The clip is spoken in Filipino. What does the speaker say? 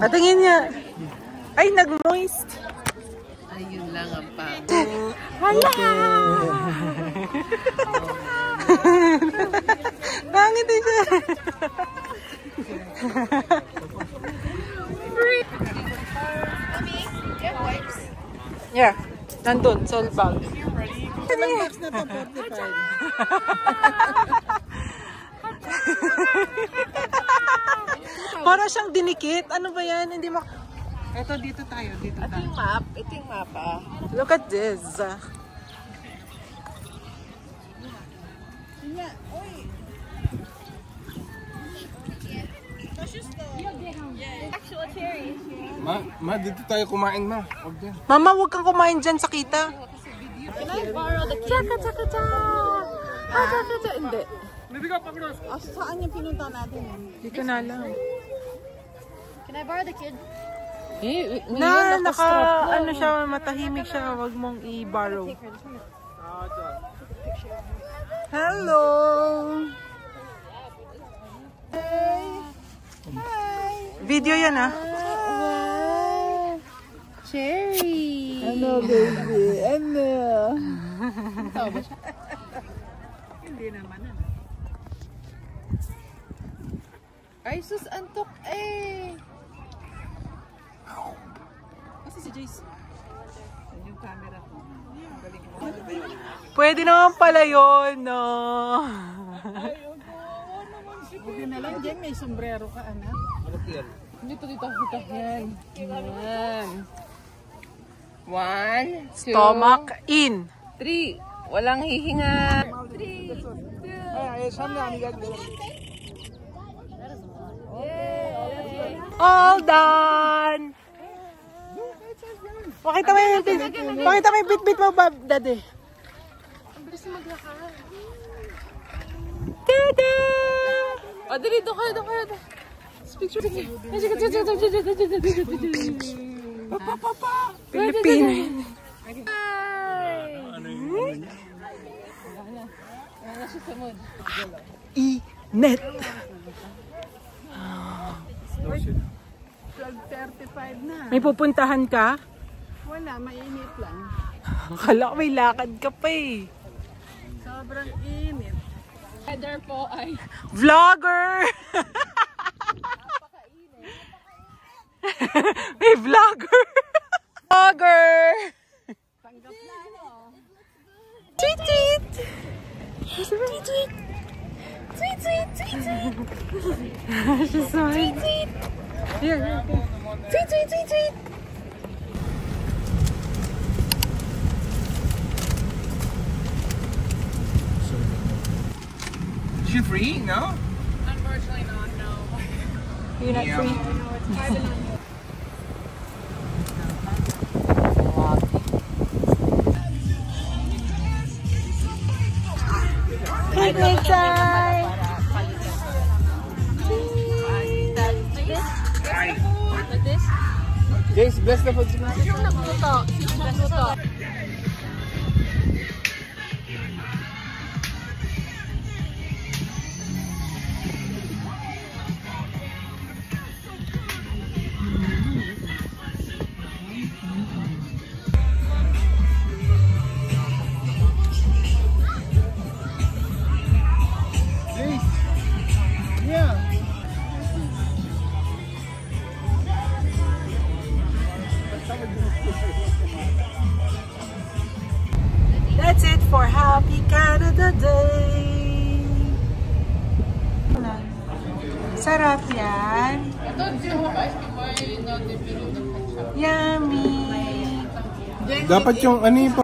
Patingin niya. Ay, nag-moist. Ayun lang ang pang. Hala! Pangit din siya. Yeah, nandun, sa bag. Ilang bucks na to? 45. Para siyang dinikit. Ano ba yan? Hindi mo... Ito, dito tayo. Dito tayo. Ito yung map ah. Look at this. Actual cherries. Ma, dito tayo kumain, ma. Huwag yan. Mama, huwag kang kumain dyan sa kita. Can I borrow the kid? Hindi. Saan yung pinunta natin? Hindi ko na alam. Can I borrow the kid? Ano siya, matahimik siya. Huwag mong i-borrow. Hello! Hi! Video yan ah. Wow! Cherry! Ano, baby? Ano? Tao ba siya? Hindi naman ano. Ay, sus, antok eh! Kasi si Jace. Yung camera ko. Pwede naman pala yun, no? Buti na lang, Jen, may sombrero ka, anak. Dito. Yan. Yan. 1, 2, Stomach in. 3. Walang hihinga. 3, 2. All done! Pakita mo yung bit-bit mo, Daddy. Ang bilis na maglakad. Tada! O, dali, doon kayo. Picture. Pilipino. Wala siya sa mood. Inet. 12:35 na. May pupuntahan ka? Wala, mainit lang. Akala ko may lakad ka pa eh. Sobrang init. Weather po ay... Vlogger! May vlogger! Vlogger! Tanggap na ano. Tweet! Tweet! Tweet! She's smiling. Tweet! Yeah. Tweet! Is she free? No? Unfortunately not, no. You're not free? No, it's private on you. Picnic time! Like this? Jace, bless the food. Yung nagluto. That's it for Happy Canada Day! Sarap yan! Yummy! Dapat yung ano yung